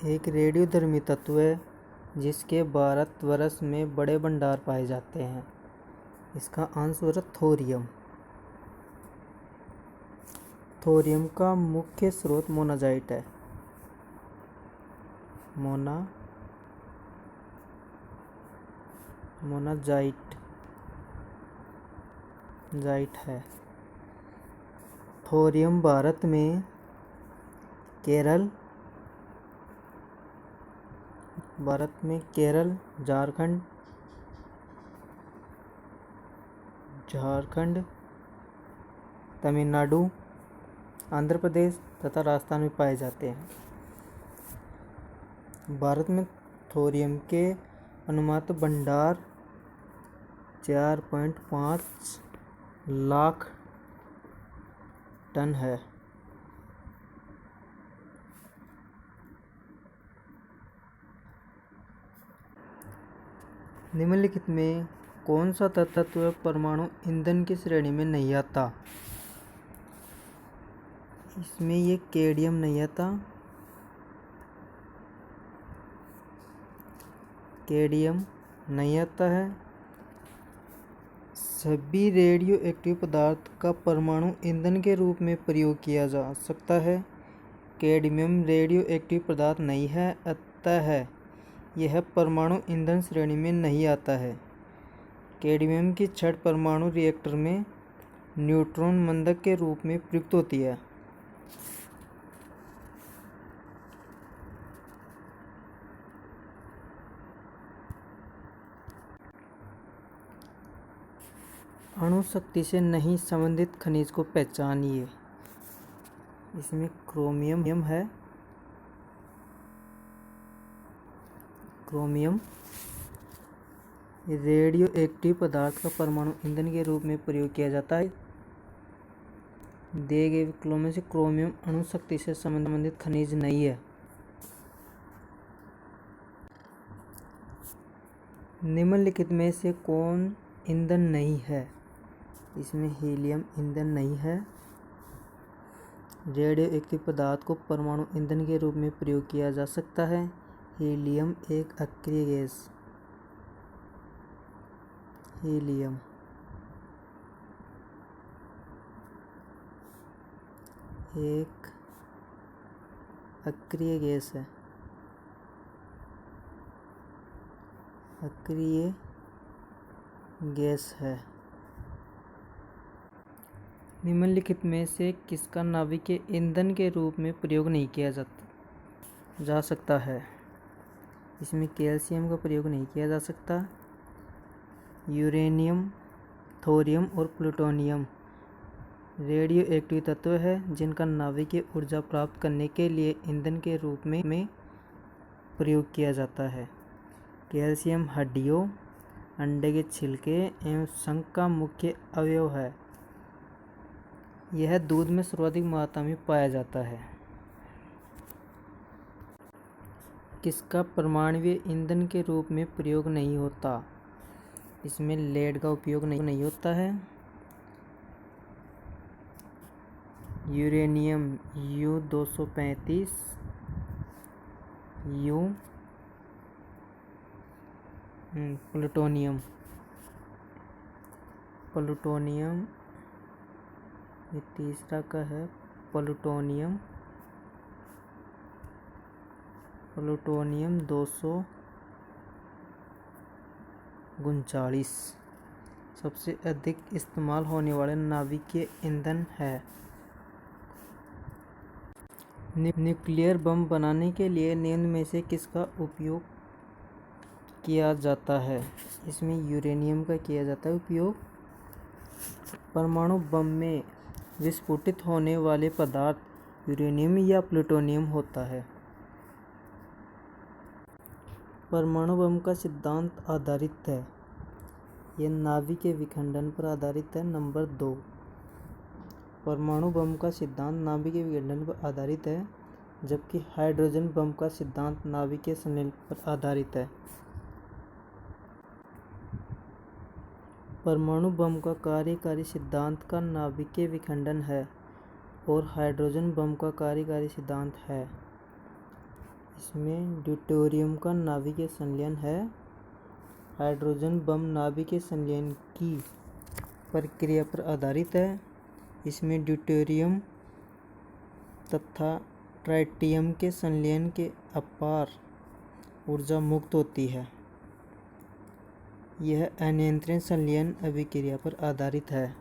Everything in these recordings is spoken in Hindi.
एक रेडियोधर्मी तत्व है जिसके भारतवर्ष में बड़े भंडार पाए जाते हैं। इसका आंसर है थोरियम। थोरियम का मुख्य स्रोत मोनाजाइट है। मोनाजाइट है। थोरियम भारत में केरल, झारखंड, तमिलनाडु, आंध्र प्रदेश तथा राजस्थान में पाए जाते हैं। भारत में थोरियम के अनुमानित भंडार 4.5 लाख टन है। निम्नलिखित में कौन सा तत्व परमाणु ईंधन की श्रेणी में नहीं आता? इसमें ये केडियम नहीं आता। केडियम नहीं आता है। सभी रेडियो एक्टिव पदार्थ का परमाणु ईंधन के रूप में प्रयोग किया जा सकता है। कैडमियम रेडियो एक्टिव पदार्थ नहीं है, अतः यह परमाणु ईंधन श्रेणी में नहीं आता है। कैडमियम की छड़ परमाणु रिएक्टर में न्यूट्रॉन मंदक के रूप में प्रयुक्त होती है। अणु शक्ति से नहीं संबंधित खनिज को पहचानिए। इसमें क्रोमियम है। क्रोमियम रेडियो एक्टिव पदार्थ का परमाणु ईंधन के रूप में प्रयोग किया जाता है। दिए गए विकल्पों में से क्रोमियम अणु शक्ति से संबंधित खनिज नहीं है। निम्नलिखित में से कौन ईंधन नहीं है? इसमें हीलियम ईंधन नहीं है। रेडियो एक्टिव पदार्थ को परमाणु ईंधन के रूप में प्रयोग किया जा सकता है। हीलियम एक अक्रिय गैस। हीलियम एक अक्रिय गैस है। अक्रिय गैस है। निम्नलिखित में से किसका नाभिकीय ईंधन के रूप में प्रयोग नहीं किया जा सकता है? इसमें कैल्शियम का प्रयोग नहीं किया जा सकता। यूरेनियम, थोरियम और प्लूटोनियम रेडियो एक्टिव तत्व है जिनका नाभिकीय ऊर्जा प्राप्त करने के लिए ईंधन के रूप में प्रयोग किया जाता है। कैल्शियम हड्डियों, अंडे के छिलके एवं शंख का मुख्य अवयव है। यह दूध में सर्वाधिक मात्रा में पाया जाता है। किसका परमाणुीय ईंधन के रूप में प्रयोग नहीं होता? इसमें लेड का उपयोग नहीं होता है। यूरेनियम U-235, प्लूटोनियम ये तीसरा का है। प्लूटोनियम 239 सबसे अधिक इस्तेमाल होने वाले नाभिकीय ईंधन है। न्यूक्लियर बम बनाने के लिए निम्न में से किसका उपयोग किया जाता है? इसमें यूरेनियम का किया जाता है उपयोग। परमाणु बम में विस्फोटित होने वाले पदार्थ यूरेनियम या प्लूटोनियम होता है। परमाणु बम का सिद्धांत आधारित है। यह नाभिकीय विखंडन पर आधारित है। नंबर 2, परमाणु बम का सिद्धांत नाभिकीय विखंडन पर आधारित है, जबकि हाइड्रोजन बम का सिद्धांत नाभिकीय संलयन पर आधारित है। परमाणु बम का कार्यकारी सिद्धांत का नाभिकीय विखंडन है और हाइड्रोजन बम का कार्यकारी सिद्धांत है। इसमें ड्यूटेरियम का नाभिकीय संलयन है। हाइड्रोजन बम नाभिकीय संलयन की प्रक्रिया पर आधारित है। इसमें ड्यूटेरियम तथा ट्राइटियम के संलयन के अपार ऊर्जा मुक्त होती है। यह अनियंत्रित संलयन अभिक्रिया पर आधारित है।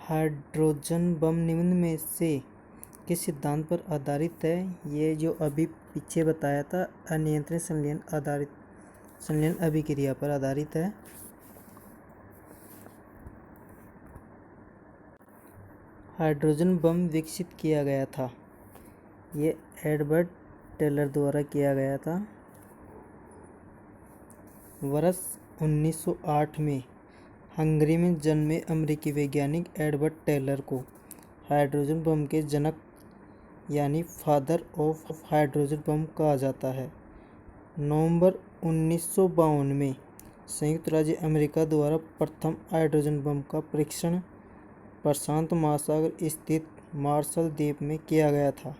हाइड्रोजन बम निम्न में से किस सिद्धांत पर आधारित है? ये जो अभी पीछे बताया था, अनियंत्रित संलयन अभिक्रिया पर आधारित है। हाइड्रोजन बम विकसित किया गया था। ये एडवर्ड टेलर द्वारा किया गया था। वर्ष 1908 में हंगरी में जन्मे अमेरिकी वैज्ञानिक एडवर्ड टेलर को हाइड्रोजन बम के जनक यानी फादर ऑफ हाइड्रोजन बम कहा जाता है। नवंबर 1952 में संयुक्त राज्य अमेरिका द्वारा प्रथम हाइड्रोजन बम का परीक्षण प्रशांत महासागर स्थित मार्शल द्वीप में किया गया था।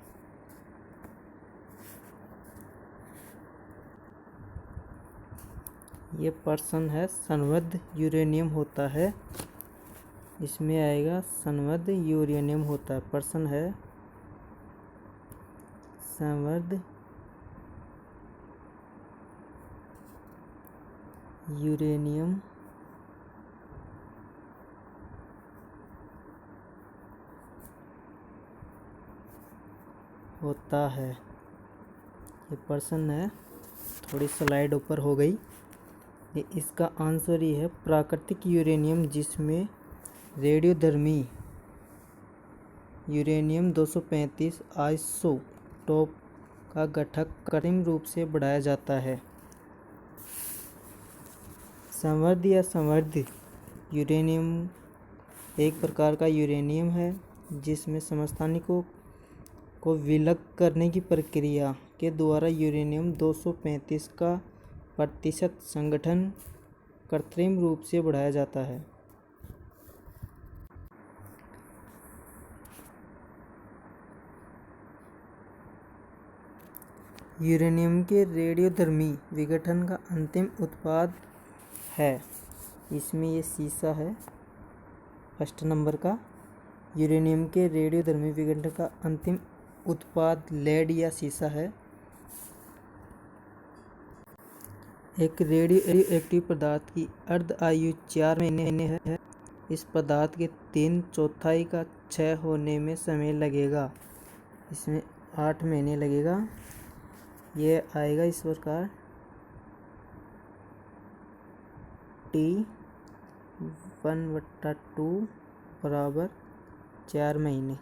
ये प्रश्न है, संवर्धित यूरेनियम होता है। इसमें आएगा संवर्धित यूरेनियम होता है। प्रश्न है, संवर्धित यूरेनियम होता है। ये प्रश्न है, थोड़ी स्लाइड ऊपर हो गई। ये इसका आंसर ही है प्राकृतिक यूरेनियम, जिसमें रेडियोधर्मी यूरेनियम 235 आइसोटोप का घटक कृत्रिम रूप से बढ़ाया जाता है। संवर्धित या संवर्धित यूरेनियम एक प्रकार का यूरेनियम है जिसमें समस्थानिकों को विलग करने की प्रक्रिया के द्वारा यूरेनियम 235 का प्रतिशत संगठन कृत्रिम रूप से बढ़ाया जाता है। यूरेनियम के रेडियोधर्मी विघटन का अंतिम उत्पाद है। इसमें ये सीसा है फर्स्ट नंबर का। यूरेनियम के रेडियोधर्मी विघटन का अंतिम उत्पाद लेड या सीसा है। एक रेडियो एक्टिव पदार्थ की अर्ध आयु 4 महीने है। इस पदार्थ के 3/4 का क्षय होने में समय लगेगा। इसमें 8 महीने लगेगा। ये आएगा इस प्रकार, T1/2 बराबर 4 महीने।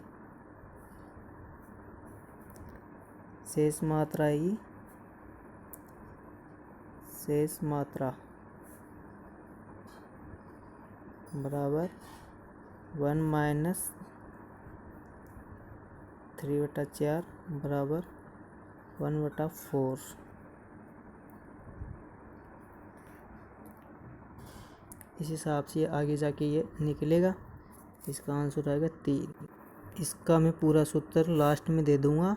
शेष मात्रा आएगी, शेष मात्रा बराबर 1 - 3/4 बराबर 1/4। इस हिसाब से आगे जाके ये निकलेगा। इसका आंसर आएगा 3। इसका मैं पूरा सूत्र लास्ट में दे दूंगा।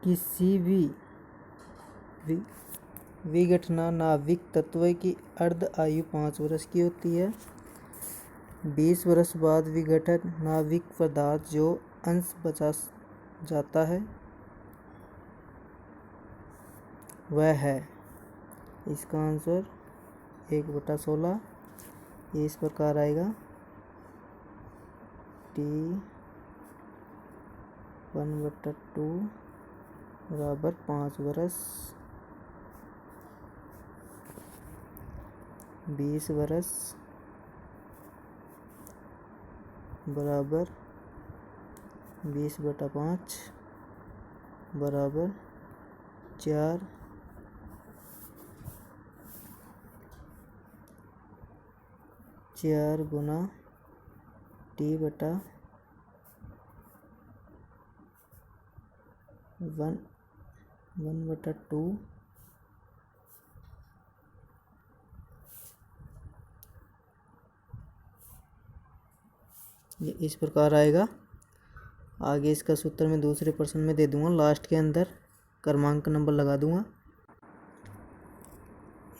किसी भी विघटना नाभिक तत्व की अर्ध आयु 5 वर्ष की होती है। 20 वर्ष बाद विघटन नाभिक पदार्थ जो अंश बचा जाता है वह है। इसका आंसर 1/16। ये इस प्रकार आएगा, T1/2 बराबर 5 वर्ष, 20 वर्ष बराबर 20/5 बराबर 4 गुना T/1/2 ये इस प्रकार आएगा। आगे इसका सूत्र मैं दूसरे प्रश्न में दे दूंगा, लास्ट के अंदर क्रमांक नंबर लगा दूंगा।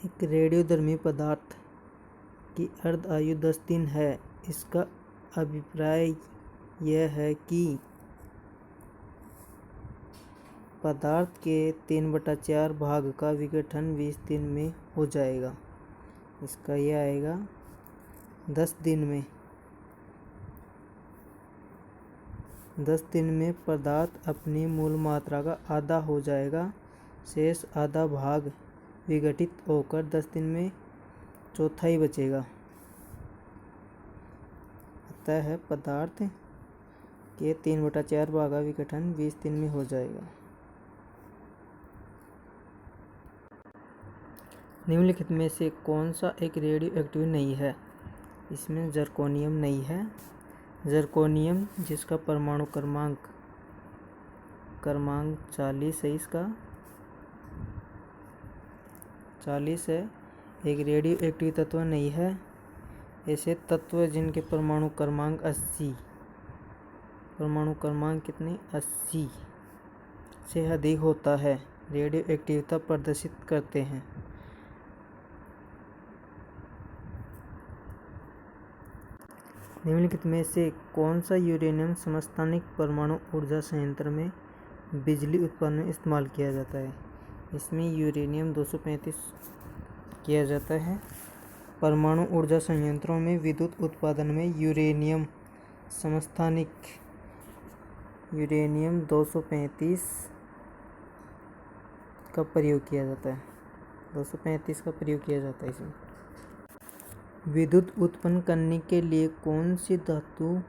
एक रेडियोधर्मी पदार्थ की अर्ध आयु 10 दिन है। इसका अभिप्राय यह है कि पदार्थ के 3/4 भाग का विघटन 20 दिन में हो जाएगा। इसका यह आएगा 10 दिन में। 10 दिन में पदार्थ अपनी मूल मात्रा का आधा हो जाएगा। शेष आधा भाग विघटित होकर 10 दिन में चौथाई बचेगा। अतः है पदार्थ के 3/4 भाग का विघटन 20 दिन में हो जाएगा। निम्नलिखित में से कौन सा एक रेडियो एक्टिव नहीं है? इसमें जर्कोनियम नहीं है। जर्कोनियम जिसका परमाणु क्रमांक 40 है, इसका 40 है, एक रेडियो एक्टिव तत्व नहीं है। ऐसे तत्व जिनके परमाणु क्रमांक 80, परमाणु क्रमांक कितने 80 से अधिक होता है, रेडियो एक्टिविटी प्रदर्शित करते हैं। निम्नलिखित में से कौन सा यूरेनियम समस्थानिक परमाणु ऊर्जा संयंत्र में बिजली उत्पादन में इस्तेमाल किया जाता है? इसमें यूरेनियम 235 किया जाता है। परमाणु ऊर्जा संयंत्रों में विद्युत उत्पादन में यूरेनियम समस्थानिक यूरेनियम 235 का प्रयोग किया जाता है। 235 का प्रयोग किया जाता है इसमें। विद्युत उत्पन्न करने के लिए कौन सी धातु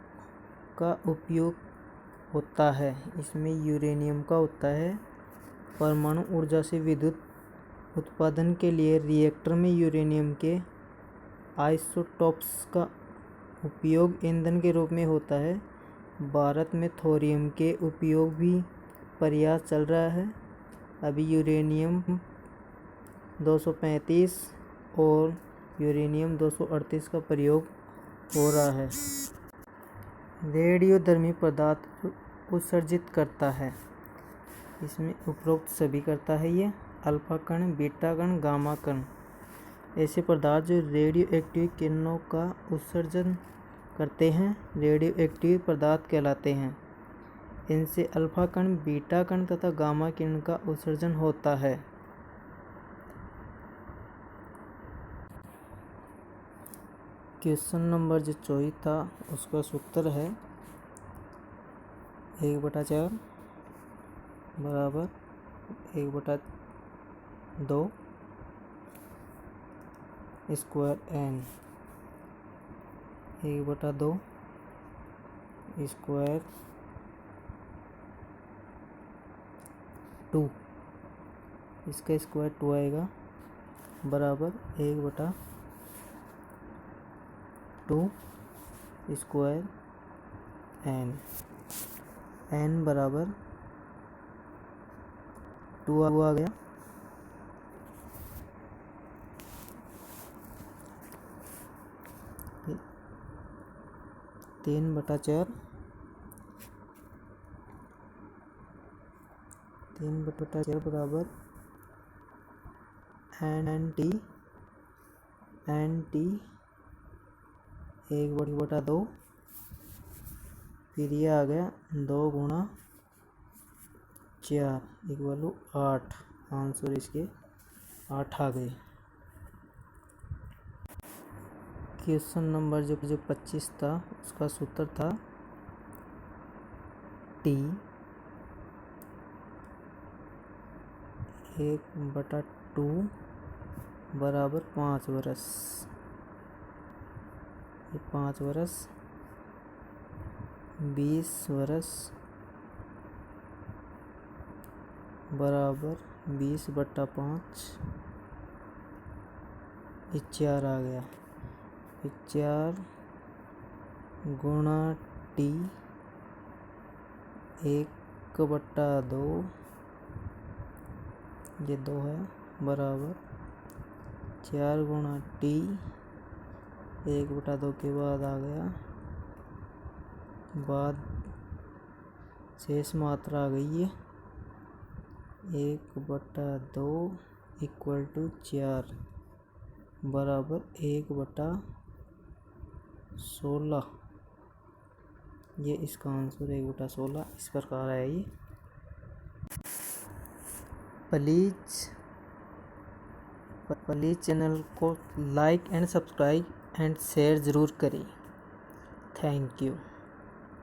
का उपयोग होता है? इसमें यूरेनियम का होता है। परमाणु ऊर्जा से विद्युत उत्पादन के लिए रिएक्टर में यूरेनियम के आइसोटोप्स का उपयोग ईंधन के रूप में होता है। भारत में थोरियम के उपयोग भी प्रयास चल रहा है। अभी यूरेनियम 235 और यूरेनियम 238 का प्रयोग हो रहा है। रेडियोधर्मी पदार्थ उत्सर्जित करता है। इसमें उपरोक्त सभी करता है ये, अल्फा कण, बीटा कण, गामा कण। ऐसे पदार्थ जो रेडियो एक्टिव किरणों का उत्सर्जन करते हैं रेडियो एक्टिव पदार्थ कहलाते हैं। इनसे अल्फा कण, बीटा कण तथा गामा किरण का उत्सर्जन होता है। क्वेश्चन नंबर जो 24 था उसका सूत्र है 1/4 बराबर 1/2 स्क्वायर n, 1/2 स्क्वायर 2, इसका स्क्वायर 2 आएगा बराबर 1/2 स्क्वायर n बराबर 2 आ गया। तीन बटा चार बराबर एन टी 1/2, फिर ये आ गया 2 गुणा 4 इक्वल 8। आंसर इसके 8 आ गए। क्वेश्चन नंबर जो 25 था उसका सूत्र था T 1/2 बराबर 5 वर्ष। 5 वर्ष 20 वर्ष बराबर 20/5 4 आ गया। 4 गुणा T 1/2 ये 2 है बराबर 4 गुणा T 1/2 के बाद आ गया बाद शेष मात्रा आ गई है 1/2 इक्वल टू 4 बराबर 1/16। ये इसका आंसर 1/16 इस प्रकार है। ये प्लीज़ चैनल को like and subscribe and share ज़रूर करें। Thank you.